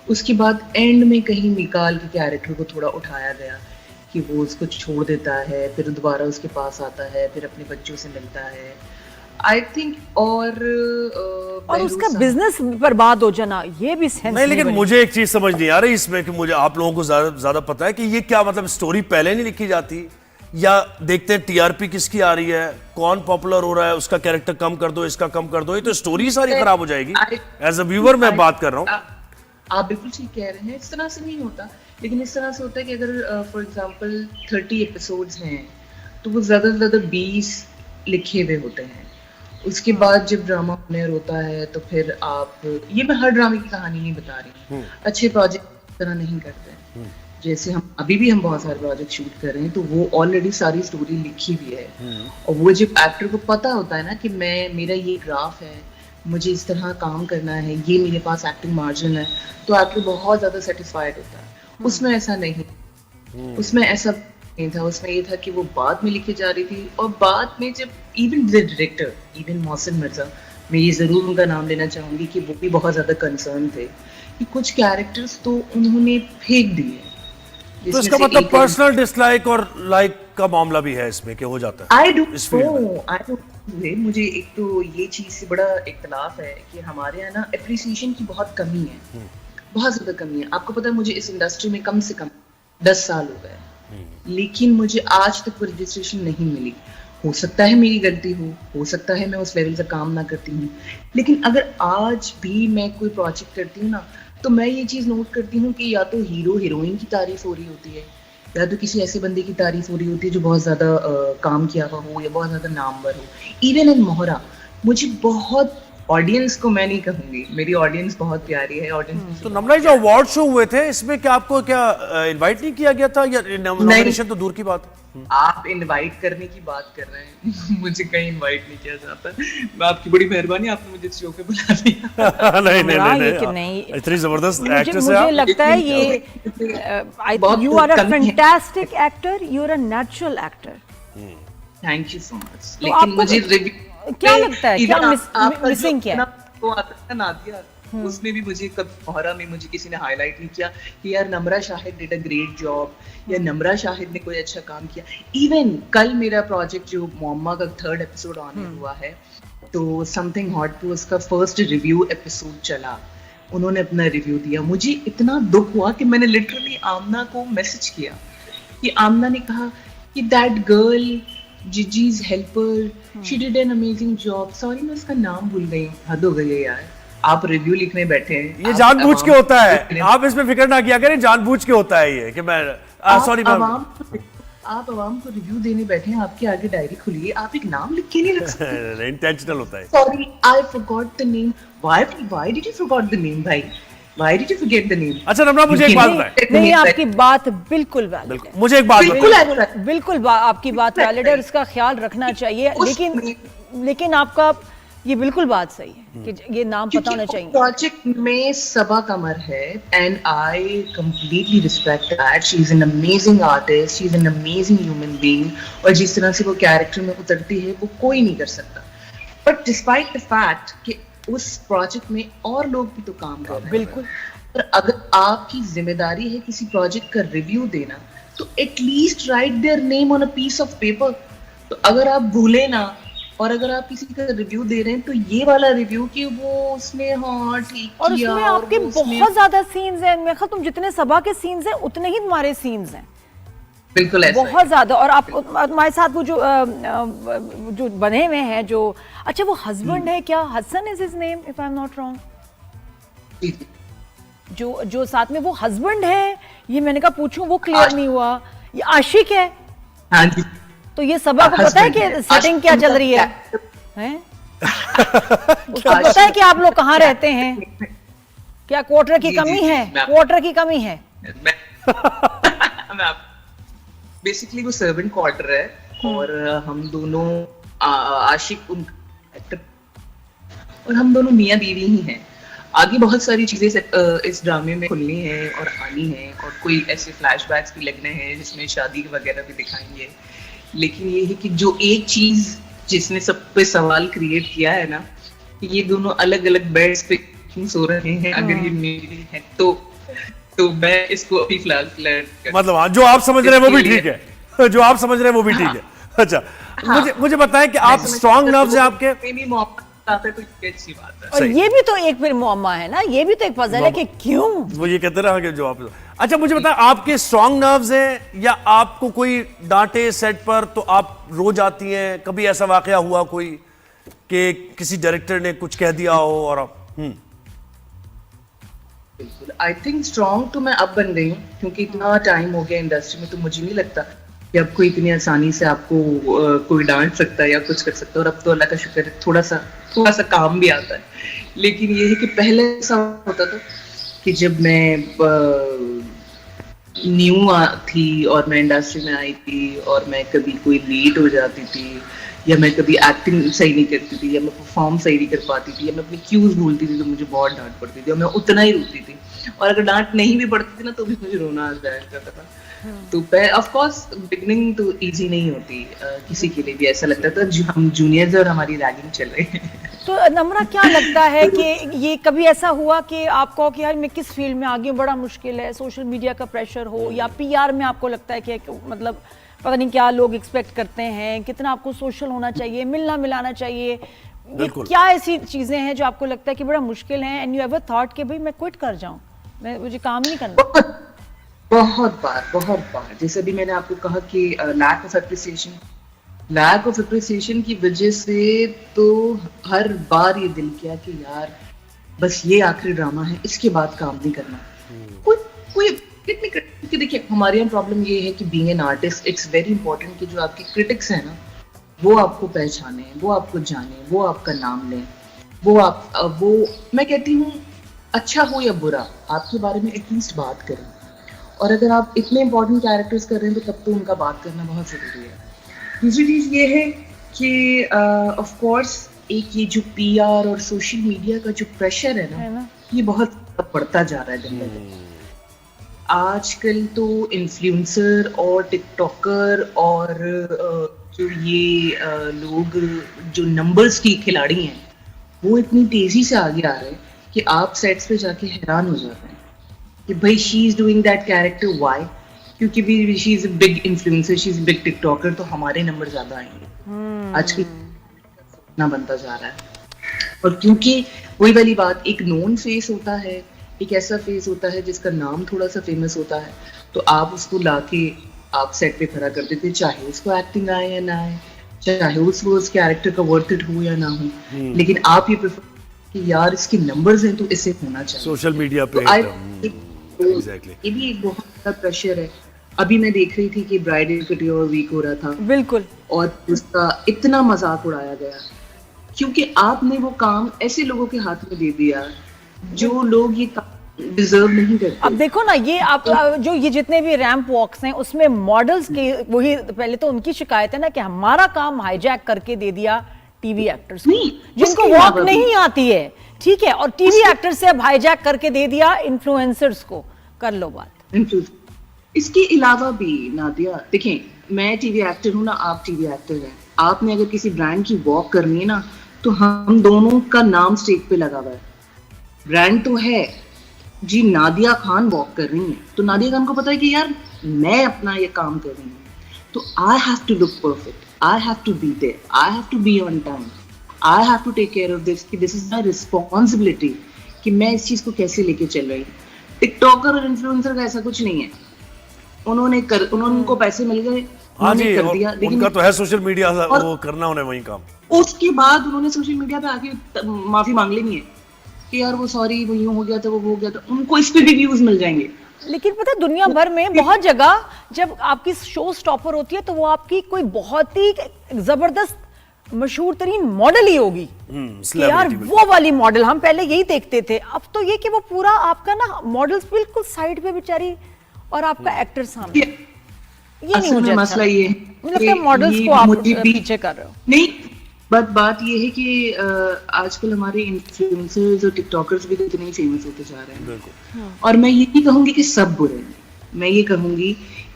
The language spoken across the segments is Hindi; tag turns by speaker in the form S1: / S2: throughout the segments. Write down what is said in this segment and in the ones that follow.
S1: उसके बाद एंड में कहीं निकाल के कैरेक्टर को थोड़ा उठाया गया कि वो उसको छोड़ देता है, फिर दोबारा उसके पास आता है, फिर अपने बच्चों से मिलता है। आई थिंक और
S2: और उसका बिजनेस बर्बाद हो जाना, ये भी सेंस
S3: नहीं, लेकिन मुझे एक चीज समझ नहीं आ रही इसमें कि मुझे आप लोगों को ज्यादा पता है कि ये क्या मतलब स्टोरी पहले नहीं लिखी जाती, या देखते हैं टीआरपी किसकी आ रही है, कौन पॉपुलर हो रहा है, उसका कैरेक्टर कम कर दो, इसका कम कर दो, ये तो स्टोरी सारी खराब हो जाएगी। एज अ व्यूअर मैं बात कर रहा हूँ।
S1: आप बिल्कुल ठीक कह रहे हैं, इस तरह से नहीं होता, लेकिन इस तरह से होता है कि अगर फॉर एग्जांपल 30 एपिसोड्स हैं तो वो ज़्यादा से ज़्यादा 20 लिखे हुए होते हैं। उसके बाद जब ड्रामा ओनर होता है तो फिर आप, ये मैं हर ड्रामे की कहानी नहीं बता रही हूँ, अच्छे प्रोजेक्ट इस तरह नहीं करते। जैसे हम अभी भी बहुत सारे प्रोजेक्ट शूट कर रहे हैं तो वो ऑलरेडी सारी स्टोरी लिखी हुई है, और वो जब एक्टर को पता होता है ना कि मेरा ये ग्राफ है, मुझे इस तरह काम करना है, ये मेरे पास एक्टिंग मार्जिन है, तो एक्टर बहुत ज्यादा सेटिस्फाइड होता है। उसमें ऐसा नहीं, उसमें ऐसा नहीं था। उसमें ये था कि वो बाद में लिखी जा रही थी, और बाद में जब even the director, even Mohsin Mirza, मैं ये जरूर उनका नाम लेना चाहूंगी कि वो भी बहुत ज्यादा कंसर्न थे कि कुछ कैरेक्टर्स तो उन्होंने फेंक दिए।
S3: तो इसका मतलब पर्सनल डिसलाइक और लाइक का मामला भी है इसमें, क्या हो जाता है?
S1: आई डोंट नो, मुझे एक तो ये चीज से बड़ा इख्तलाफ है कि हमारे यहाँ ना एप्रिसिएशन की बहुत कमी है, बहुत ज्यादा कमी है। आपको पता है मुझे इस इंडस्ट्री में कम से कम 10 साल हो गए, लेकिन मुझे आज तक वो रजिस्ट्रेशन नहीं मिली। हो सकता है मेरी गलती हो सकता है मैं उस लेवल से काम ना करती हूँ, लेकिन अगर आज भी मैं कोई प्रोजेक्ट करती हूँ ना, तो मैं ये चीज नोट करती हूँ कि या तो हीरो हीरोइन की तारीफ हो रही होती है, या तो किसी ऐसे बंदे की तारीफ हो रही होती है जो बहुत ज्यादा काम किया हुआ हो या बहुत ज्यादा नामवर हो। इवन इन मोहरा मुझे बहुत, ऑडियंस को मैं नहीं कहूंगी, मेरी ऑडियंस बहुत प्यारी है। ऑडियंस
S3: तो नम्रा, जो अवार्ड शो हुए थे इसमें क्या आपको इनवाइट नहीं किया गया था, या नॉमिनेशन तो दूर की बात?
S1: आप इनवाइट करने की बात कर रहे हैं मुझे कहीं इनवाइट नहीं किया जाता। मैं आपकी बड़ी मेहरबानी, आपने मुझे इस शो पे बुला दिया।
S3: नहीं, इतनी जबरदस्त एक्ट्रेस है।
S2: मुझे लगता है ये you are a fantastic actor, you are a natural actor.
S1: Thank you so much. लेकिन मुझे
S2: क्या लगता है, क्या मिसिंग क्या है?
S1: वो आता है नादिया, उसमें भी मुझे मोहरा में मुझे किसी ने हाईलाइट नहीं किया कि यार Namra Shahid did a great job, या नम्रा शाहिद ने कोई अच्छा काम किया। इवन कल मेरा प्रोजेक्ट जो मोम्मा का 3rd एपिसोड ऑन हुआ है, तो समथिंग हॉट टू उसका फर्स्ट रिव्यू एपिसोड चला, उन्होंने अपना रिव्यू दिया। मुझे इतना दुख हुआ कि मैंने लिटरली आमना को मैसेज किया कि आमना ने कहा कि दैट गर्ल जिजी's helper, she did an amazing job. Sorry मैं उसका नाम भूल गई, हद हो गई है यार। आप रिव्यू लिखने बैठे हैं,
S3: ये जानबूझ के होता है, आप इसमें फिक्र ना किया करें, जानबूझ के होता है ये कि मैं सॉरी
S1: आप अवाम को रिव्यू देने बैठे हैं, आपके आगे डायरी खुली है, आप एक नाम लिख के नहीं रख सकते।
S3: इंटेंशनल होता है।
S1: Sorry I forgot the name. Why did you forgot the name भाई? Why did you forget the name?
S3: अच्छा नम्रा, मुझे एक बात बताएं।
S2: नहीं, आपकी बात बिल्कुल वैलिड है।
S3: मुझे एक बात
S2: बिल्कुल आपकी बात वैलिड है और इसका ख्याल रखना चाहिए, लेकिन आपका ये बिल्कुल बात सही है कि ये नाम पता होना चाहिए।
S1: प्रोजेक्ट में सबा कमर है, and I completely respect that. She is an amazing artist, she is an amazing human being, और जिस तरह से वो कैरेक्टर में उतरती है वो कोई नहीं कर सकता। बट डिस्पाइट द फैक्ट कि उस प्रोजेक्ट में और लोग भी तो काम कर रहे हैं।
S2: बिल्कुल।
S1: पर अगर आपकी जिम्मेदारी है किसी प्रोजेक्ट का रिव्यू देना, तो at least write their name on a piece of paper. तो अगर आप भूले ना, और अगर आप किसी का रिव्यू दे रहे हैं तो ये वाला रिव्यू कि वो उसने हाँ ठीक
S2: और
S1: किया,
S2: उसमें आपके बहुत ज्यादा सीन्स हैं। मेरे ख्याल तुम जितने सबा के सीन्स हैं उतने ही तुम्हारे सीन्स हैं।
S1: बिल्कुल ऐसा
S2: बहुत ज्यादा। और आप हमारे साथ वो जो बने हुए हैं, जो अच्छा वो हस्बैंड है क्या, Hasan is his name if I am not wrong, जो साथ में वो हस्बैंड है, ये मैंने कहा पूछूं, वो क्लियर नहीं हुआ। ये आशिक है।
S1: हाँ जी।
S2: तो ये सबा को पता है कि सेटिंग क्या चल रही है? उसको पता है कि आप लोग कहाँ रहते हैं? क्या क्वार्टर की कमी है? क्वार्टर की कमी है।
S1: बेसिकली वो सर्वेंट क्वार्टर है, और हम दोनों आशिक एक्टर, और हम दोनों मियां बीवी ही हैं। आगे बहुत सारी चीजें इस ड्रामे में खुलनी है और आनी है, और कोई ऐसे फ्लैशबैक्स भी लगने हैं जिसमें शादी वगैरह भी दिखाएंगे। लेकिन ये है कि जो एक चीज जिसने सब पे सवाल क्रिएट किया है ना, कि ये दोनों अलग अलग बेड्स पे क्यों सो रहे हैं, अगर ये मेरी है तो तो मैं इसको अभी फिलहाल फ्लर्ट कर,
S3: मतलब हाँ, जो आप समझ रहे हैं वो भी
S1: इसके लिए-
S3: ठीक है, जो आप समझ रहे हैं वो भी ठीक है। अच्छा,
S1: हाँ।
S3: मुझे बताएं कि आप स्ट्रॉन्ग नर्व्स हैं आपके।
S1: मेरी मोहब्बत आता है तो ये अच्छी बात है।
S2: और
S3: सही।
S2: ये भी तो एक फिर मुअम्मा है ना, ये भी तो एक पजल है कि क्यों।
S3: वो ये कहते रहा कि जो आप। अच्छा, मुझे बताएं आपके स्ट्रॉन्ग नर्व्स हैं या आपको कोई डांटे सेट पर तो आप रो जाती हैं? कभी ऐसा वाकया हुआ कोई कि किसी डायरेक्टर ने कुछ कह दिया हो और आप
S1: बिल्कुल, आई थिंक स्ट्रॉन्ग तो मैं अब बन गई हूँ, क्योंकि इतना टाइम हो गया इंडस्ट्री में, तो मुझे नहीं लगता कि अब कोई इतनी आसानी से आपको कोई डांट सकता है या कुछ कर सकता है। और अब तो अल्लाह का शुक्र है थोड़ा सा काम भी आता है। लेकिन ये है कि पहले ऐसा होता था कि जब मैं न्यू थी और मैं इंडस्ट्री में आई थी और मैं कभी कोई लेट हो जाती थी, या मैं कभी एक्टिंग सही नहीं करती थी, या मैं परफॉर्म सही नहीं कर पाती थी, या मैं अपनी क्यूज भूलती थी, तो मुझे बहुत डांट पड़ती थी और मैं उतना ही रोती थी। और अगर डांट नहीं भी पड़ती थी ना तो भी मुझे रोना आ जाया करता था। तो ऑफ कोर्स बिगनिंग तो इजी नहीं होती, किसी के लिए भी ऐसा लगता था जो हम जूनियर्स और हमारी रैगिंग चल रही है।
S2: तो नम्रा, क्या लगता है कि ये कभी ऐसा हुआ कि आप कहो कि यार मैं किस फील्ड में आगे बड़ा मुश्किल है, सोशल मीडिया का प्रेशर हो, या पीआर में आपको लगता है कि मतलब पता नहीं क्या लोग एक्सपेक्ट करते हैं, कितना आपको सोशल होना चाहिए, मिलना मिलाना चाहिए, ये क्या ऐसी चीजें हैं जो आपको लगता है कि बड़ा मुश्किल है, एंड यू एवर थॉट कि भाई मैं क्विट कर जाऊं, मुझे काम ही नहीं करना?
S1: बहुत बार जैसे अभी मैंने आपको कहा कि लैक ऑफ एप्रिसिएशन की वजह से तो हर बार ये दिल किया कि यार बस ये आखिरी ड्रामा है, इसके बाद काम नहीं करना, कोई नहीं करता। क्योंकि देखिए हमारे यहाँ प्रॉब्लम ये है कि being an artist it's very important कि जो आपके क्रिटिक्स हैं ना वो आपको पहचाने, वो आपको जाने, वो आपका नाम लें, वो मैं कहती हूँ अच्छा हो या बुरा आपके बारे में एटलीस्ट बात करें। और अगर आप इतने इंपॉर्टेंट कैरेक्टर्स कर रहे हैं तो तब तो उनका बात करना बहुत ज़रूरी है। दूसरी चीज़ ये है कि ऑफ कोर्स एक ये जो पीआर और सोशल मीडिया का जो प्रेशर है ना ये बहुत बढ़ता जा रहा है दिन ब दिन। आजकल तो इन्फ्लुएंसर और टिकटॉकर और जो ये लोग जो नंबर्स की खिलाड़ी हैं वो इतनी तेजी से आगे आ रहे हैं कि आप सेट्स पे जाके हैरान हो जाते हैं कि भाई she is doing that character why, क्योंकि भी she is a big influencer, she is big TikToker, तो हमारे नंबर ज्यादा आएंगे। आजकल ना बनता जा रहा है। और क्योंकि वही वाली बात, एक नोन फेस होता है, एक ऐसा फेस होता है जिसका नाम थोड़ा सा फेमस होता है, तो आप उसको लाके आप सेट पे खड़ा कर देते, चाहे उसको एक्टिंग आए या ना आए, चाहे उसको उस कैरेक्टर का वर्थ इट हो या ना हो, लेकिन आप ये प्रेफर कि यार इसके नंबर्स हैं तो इसे होना चाहिए
S3: सोशल मीडिया पे।
S1: Exactly. ये भी एक बहुत बड़ा प्रेशर है। अभी मैं देख रही थी कि ब्राइडल कटियोर वीक हो रहा था,
S2: बिल्कुल,
S1: और उसका इतना मजाक उड़ाया गया क्योंकि आपने वो काम ऐसे लोगों के हाथ में दे दिया जो लोग ये काम डिजर्व नहीं करते।
S2: अब देखो ना, ये आप जो ये जितने भी रैंप वॉक्स हैं उसमें मॉडल्स के वही पहले तो उनकी शिकायत है ना कि हमारा काम हाईजैक करके दे दिया टीवी एक्टर्स को, जिनको वॉक नहीं आती है, ठीक है, और टीवी एक्टर से अब हाईजैक करके दे दिया इन्फ्लुएंसर्स को। कर लो बात।
S1: इसके अलावा भी नादिया देखिए, मैं टीवी एक्टर हूँ ना, आप टीवी एक्टर हैं, आपने अगर किसी ब्रांड की वॉक करनी है ना तो हम दोनों का नाम स्टेज पे लगा हुआ है। ब्रांड तो है जी, नादिया खान वॉक कर रही है तो नादिया खान को पता है कि यार मैं अपना ये काम कर रही हूँ, तो I have to look perfect, I have to be there, I have to be on time, I have to take care of this, कि दिस इज माई रिस्पॉन्सिबिलिटी कि मैं इस चीज को कैसे लेके चल रही हूँ। टिकटॉकर और इन्फ्लुएंसर का ऐसा कुछ नहीं है, उनको पैसे मिल गए,
S3: हाँ जी,
S1: कर दिया, लेकिन
S3: उनका तो है सोशल मीडिया वो करना उन्हें वही काम।
S1: उसके बाद उन्होंने सोशल मीडिया पे आके माफी मांग लेनी है कि यार वो सॉरी, वो यूं हो गया था, वो हो गया था, उनको इस पे भी व्यूज मिल जाएंगे।
S2: लेकिन पता है दुनिया भर में बहुत जगह जब आपकी शो स्टॉपर होती है तो वो आपकी कोई बहुत ही जबरदस्त मशहूर तरीन मॉडल ही होगी कि यार वो वाली मॉडल, हम पहले यही देखते थे। अब तो ये कि वो पूरा आपका ना मॉडल्स बिल्कुल साइड पे बेचारी और आपका एक्टर सामने, ये नहीं मुझे
S1: मसला ये
S2: मतलब मॉडल्स को आप पीछे कर रहे हो।
S1: नहीं, बट बात ये है कि आजकल हमारे इन्फ्लुएंसर्स और टिकटॉकर्स भी इतने फेमस होते जा रहे हैं, और मैं ये नहीं कहूंगी कि सब बुरे हैं, मैं ये कहूंगी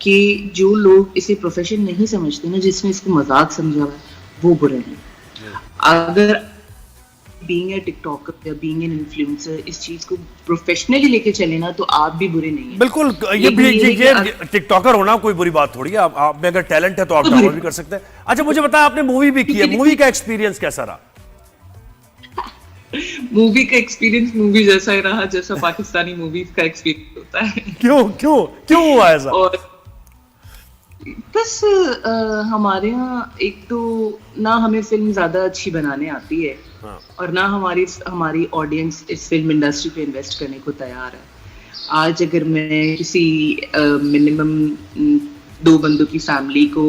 S1: कि जो लोग इसे प्रोफेशन नहीं समझते ना, जिसने इसको मजाक समझा हुआ है, वो बुरे हैं। अगर बीइंग ए टिकटॉकर या बीइंग एन इन्फ्लुएंसर इस चीज को प्रोफेशनली लेके चले ना तो आप भी बुरे नहीं हैं।
S3: बिल्कुल, ये टिकटॉकर होना कोई बुरी बात थोड़ी है। आप में अगर टैलेंट है तो आप ड्रामा भी कर सकते हैं। अच्छा मुझे बताया, आपने मूवी भी की है, मूवी का एक्सपीरियंस कैसा रहा?
S1: मूवी का एक्सपीरियंस मूवी जैसा ही रहा जैसा पाकिस्तानी मूवीज का एक्सपीरियंस होता है।
S3: क्यों हुआ ऐसा?
S1: और बस हमारे यहाँ एक तो ना हमें फिल्म ज्यादा अच्छी बनाने आती है,
S3: हाँ।
S1: और ना हमारी ऑडियंस इस फिल्म इंडस्ट्री पे इन्वेस्ट करने को तैयार है। आज अगर मैं किसी मिनिमम 2 बंदों की फैमिली को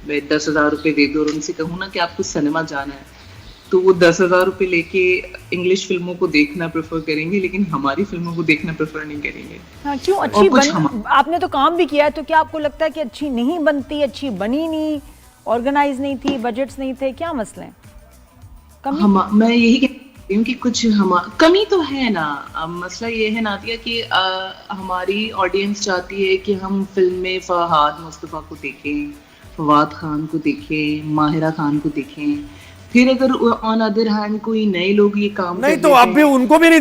S1: मैं 10,000 रुपए दे दूं और उनसे कहूँ ना कि आपको सिनेमा जाना है, तो वो 10,000 रुपए लेके इंग्लिश फिल्मों को देखना प्रेफर करेंगे, लेकिन हमारी फिल्मों को देखना प्रेफर नहीं करेंगे।
S2: हाँ, क्यों? अच्छी आपने तो काम भी किया है, तो क्या आपको लगता है कि अच्छी नहीं बनती, अच्छी बनी नहीं, ऑर्गेनाइज नहीं थी, बजट्स नहीं थे, क्या मसले हैं?
S1: मैं यही कहती हूँ कि कुछ कमी तो है ना। मसला ये है नातिया कि हमारी ऑडियंस चाहती है कि हम फिल्म में फरहाद मुस्तफा को देखें, फवाद खान को देखें, माहिरा खान को देखें। फिर अगर ऑन अदर हैंड कोई नए लोग ये काम
S3: नहीं तो आप भी उनको भी नहीं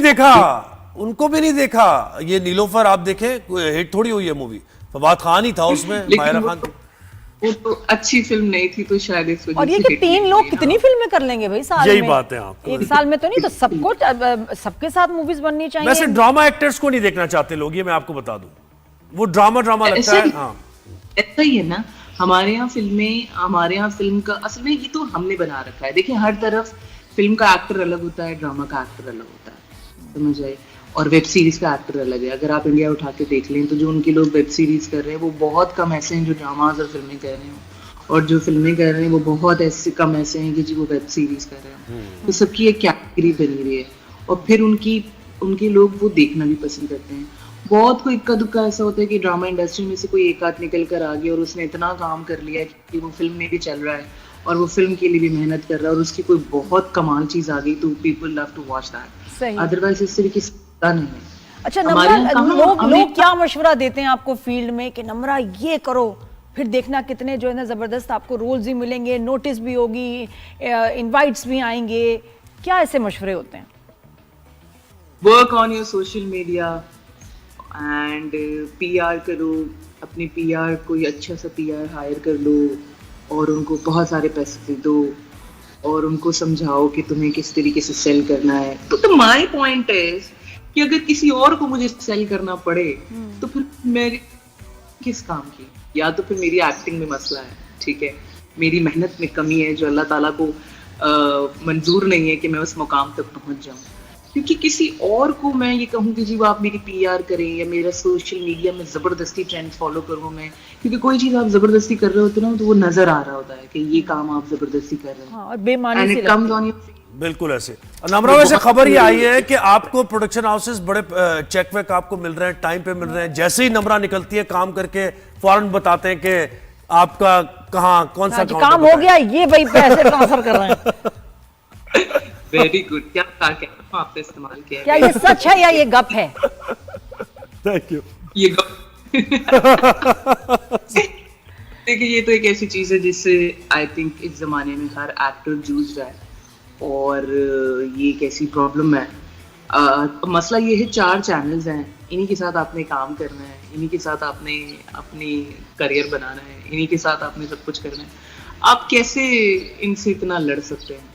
S3: देखा, ये नीलोफर आप देखें, हिट थोड़ी हुई है मूवी, फवाद खान ही था उसमें, माहिरा खान थी।
S1: वो तो अच्छी फिल्म नहीं थी तो शायद इस वजह से।
S2: और ये कि 3 लोग कितनी फिल्में कर लेंगे भाई साल में?
S3: यही बात है, आपको
S2: एक साल में तो नहीं, तो सबको सबके साथ मूवीज बननी चाहिए।
S3: वैसे ड्रामा एक्टर्स को नहीं देखना चाहते लोग, ये मैं आपको बता दूं, वो ड्रामा लगता है। हाँ
S1: ऐसा ही है ना, हमारे यहाँ फिल्म का असल में ये तो हमने बना रखा है। देखिए हर तरफ फिल्म का एक्टर अलग होता है, ड्रामा का एक्टर अलग होता है, समझ आए, और वेब सीरीज का एक्टर अलग है। अगर आप इंडिया उठा के देख लें तो जो उनके लोग वेब सीरीज कर रहे हैं वो बहुत कम ऐसे हैं जो ड्रामाज और फिल्में कर रहे हैं, और जो फिल्में कर रहे हैं वो बहुत कम ऐसे हैं कि जी वो वेब सीरीज कर रहे हैं। तो सबकी एक कैटेगरी बनी हुई है, और फिर उनके लोग वो देखना भी पसंद करते हैं। बहुत कोई इक्का दुक्का ऐसा होता है कि ड्रामा इंडस्ट्री में से कोई एक आध निकल कर आ गया और उसने इतना काम कर लिया कि वो फिल्म में भी चल रहा है और वो फिल्म के लिए भी मेहनत कर रहा है और उसकी कोई बहुत कमाल चीज आ गई तो people love to watch that. Otherwise इस तरीके से नहीं है।
S2: अच्छा नम्रा, लोग क्या मशवरा देते हैं आपको फील्ड में कि नम्रा ये करो, फिर देखना कितने जो है ना जबरदस्त आपको रोल्स भी मिलेंगे, नोटिस भी होगी, इनवाइट्स भी आएंगे, क्या ऐसे मशवरे होते हैं?
S1: Work on your social media and PR करो, अपनी पीआर कोई अच्छा सा पीआर हायर कर लो और उनको बहुत सारे पैसे दे दो और उनको समझाओ कि तुम्हें किस तरीके से सेल करना है। तो माय पॉइंट इज कि अगर किसी और को मुझे सेल करना पड़े तो फिर मेरी किस काम की? या तो फिर मेरी एक्टिंग में मसला है, ठीक है, मेरी मेहनत में कमी है जो अल्लाह ताला को मंजूर नहीं है कि मैं उस मुकाम तक पहुंच जाऊं। क्योंकि किसी और को मैं ये कहूँ कि जी वो आप मेरी पीआर करें या मेरा सोशल मीडिया में जबरदस्ती ट्रेंड फॉलो करूँ मैं, क्योंकि कोई चीज आप जबरदस्ती कर रहे होते ना तो वो नजर आ रहा होता है कि ये काम आप जबरदस्ती कर रहे हैं।
S2: हाँ, और बेमानी से लगती है।
S3: बिल्कुल ऐसे। नम्रा, वैसे खबर ये आई है कि आपको प्रोडक्शन हाउसेस बड़े चेक वेक आपको मिल रहे हैं, टाइम पे मिल रहे हैं, जैसे ही नम्रा निकलती है काम करके फौरन बताते हैं कि आपका कहाँ कौन सा
S2: काम हो गया, ये भाई पैसे ट्रांसफर कर रहे हैं।
S1: वेरी गुड, क्या आपने इस्तेमाल किया?
S2: क्या ये सच है या ये गप है?
S3: Thank you.
S1: ये गप देखिए ये तो एक ऐसी चीज है जिससे आई थिंक इस जमाने में हर एक्टर जूझ रहा है और ये एक ऐसी प्रॉब्लम है। मसला ये है 4 चैनल्स हैं, इन्हीं के साथ आपने काम करना है, इन्हीं के साथ आपने अपनी करियर बनाना है, इन्हीं के साथ आपने सब कुछ करना है। आप कैसे इनसे इतना लड़ सकते हैं?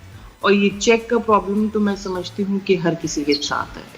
S1: और ये चेक का प्रॉब्लम तो मैं समझती हूँ कि हर किसी के साथ है,